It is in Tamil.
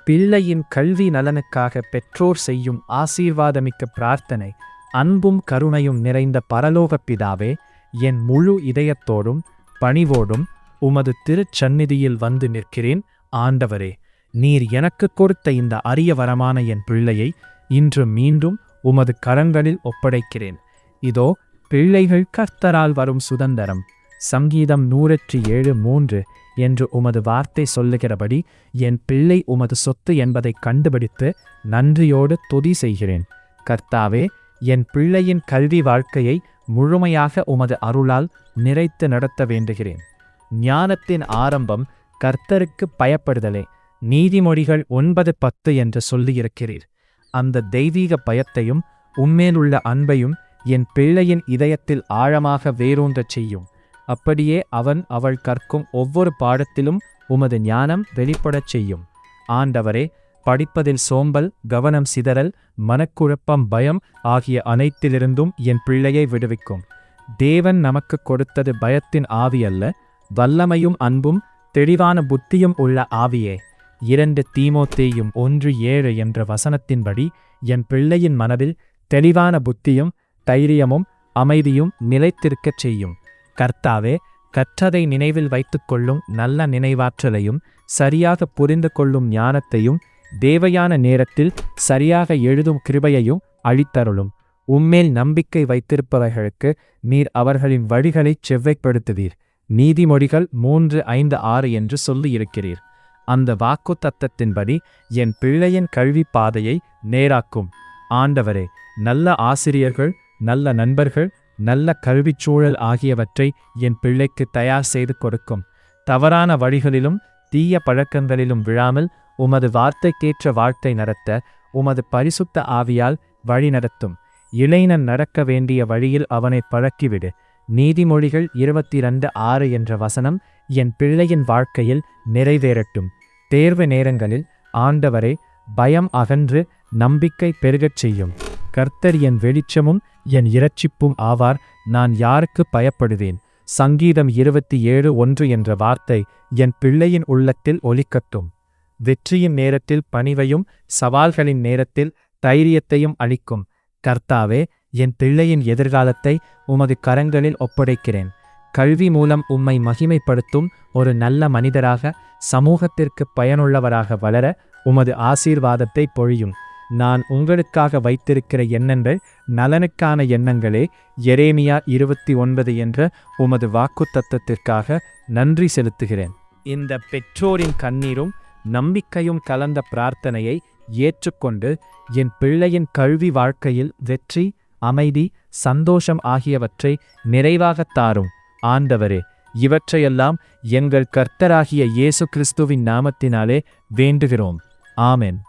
பிள்ளையின் கல்வி நலனுக்காக பெற்றோர் செய்யும் ஆசீர்வாதமிக்க பிரார்த்தனை. அன்பும் கருணையும் நிறைந்த பரலோகப் பிதாவே, என் முழு இதயத்தோடும் பணிவோடும் உமது திருச்சந்நிதியில் வந்து நிற்கிறேன். ஆண்டவரே, நீர் எனக்கு கொடுத்த இந்த அரிய வரமான என் பிள்ளையை இன்று மீண்டும் உமது கரங்களில் ஒப்படைக்கிறேன். இதோ பிள்ளைகள் கர்த்தரால் வரும் சுதந்தரம். சங்கீதம் 107:3 என்று உமது வார்த்தை சொல்லுகிறபடி என் பிள்ளை உமது சொத்து என்பதை கண்டுபிடித்து நன்றியோடு துதி செய்கிறேன். கர்த்தாவே, என் பிள்ளையின் கல்வி வாழ்க்கையை முழுமையாக உமது அருளால் நிறைத்து நடத்த வேண்டுகிறேன். ஞானத்தின் ஆரம்பம் கர்த்தருக்கு பயப்படுதலே. நீதிமொழிகள் 9:10 என்று சொல்லியிருக்கிறீர். அந்த தெய்வீக பயத்தையும் உம்மேலுள்ள அன்பையும் என் பிள்ளையின் இதயத்தில் ஆழமாக வேரூன்றச் செய்யும். அப்படியே அவன் அவள் கற்கும் ஒவ்வொரு பாடத்திலும் உமது ஞானம் வெளிப்படச் செய்யும். ஆண்டவரே, படிப்பதில் சோம்பல், கவனம் சிதறல், மனக்குழப்பம், பயம் ஆகிய அனைத்திலிருந்தும் என் பிள்ளையை விடுவிக்கும். தேவன் நமக்கு கொடுத்தது பயத்தின் ஆவி அல்ல, வல்லமையும் அன்பும் தெளிவான புத்தியும் உள்ள ஆவியே. 2 தீமோத்தேயும் 1:7 என்ற வசனத்தின்படி என் பிள்ளையின் மனதில் தெளிவான புத்தியும் தைரியமும் அமைதியும் நிலைத்திருக்கச் செய்யும். கர்த்தாவே, கற்றதை நினைவில் வைத்துக்கொள்ளும் நல்ல நினைவாற்றலையும் சரியாக புரிந்து கொள்ளும் ஞானத்தையும் தேவையான நேரத்தில் சரியாக எழுதும் கிருபையையும் அளித்தருளும். உம்மேல் நம்பிக்கை வைத்திருப்பவர்களுக்கு நீர் அவர்களின் வழிகளைச் செவ்வைப்படுத்துவீர். நீதிமொழிகள் 3:5-6 என்று சொல்லியிருக்கிறீர். அந்த வாக்குத்தத்தத்தின்படி என் பிள்ளையின் கல்வி பாதையை நேராக்கும். ஆண்டவரே, நல்ல ஆசிரியர்கள், நல்ல நண்பர்கள், நல்ல கல்விச்சூழல் ஆகியவற்றை என் பிள்ளைக்கு தயார் செய்து கொடுக்கும். தவறான வழிகளிலும் தீய பழக்கங்களிலும் விழாமல் உமது வார்த்தைக்கேற்ற வாழ்க்கை நடத்த உமது பரிசுத்த ஆவியால் வழி நடத்தும். இளைஞன் நடக்க வேண்டிய வழியில் அவனை பழக்கிவிடு. நீதிமொழிகள் 22:6 என்ற வசனம் என் பிள்ளையின் வாழ்க்கையில் நிறைவேறட்டும். தேர்வு நேரங்களில் ஆண்டவரே, பயம் அகன்று நம்பிக்கை பெருகச் செய்யும். கர்த்தர் என் வெளிச்சமும் என் இரட்சிப்பும் ஆவார். நான் யாருக்கு பயப்படுவேன்? சங்கீதம் 27:1 என்ற வார்த்தை என் பிள்ளையின் உள்ளத்தில் ஒலிக்கட்டும். வெற்றியின் நேரத்தில் பணிவையும் சவால்களின் நேரத்தில் தைரியத்தையும் அளிக்கும். கர்த்தாவே, என் பிள்ளையின் எதிர்காலத்தை உமது கரங்களில் ஒப்படைக்கிறேன். கல்வி மூலம் உம்மை மகிமைப்படுத்தும் ஒரு நல்ல மனிதராக, சமூகத்திற்கு பயனுள்ளவராக வளர உமது ஆசீர்வாதத்தை பொழியும். நான் உங்களுக்காக வைத்திருக்கிற எண்ணங்கள் நலனுக்கான எண்ணங்களே. எரேமியா 29 என்ற உமது வாக்குத்தத்தத்திற்காக நன்றி செலுத்துகிறேன். இந்த பெற்றோரின் கண்ணீரும் நம்பிக்கையும் கலந்த பிரார்த்தனையை ஏற்றுக்கொண்டு என் பிள்ளையின் கல்வி வாழ்க்கையில் வெற்றி, அமைதி, சந்தோஷம் ஆகியவற்றை நிறைவாகத் தாரும். ஆண்டவரே, இவற்றையெல்லாம் எங்கள் கர்த்தராகிய இயேசு கிறிஸ்துவின் நாமத்தினாலே வேண்டுகிறோம். ஆமென்.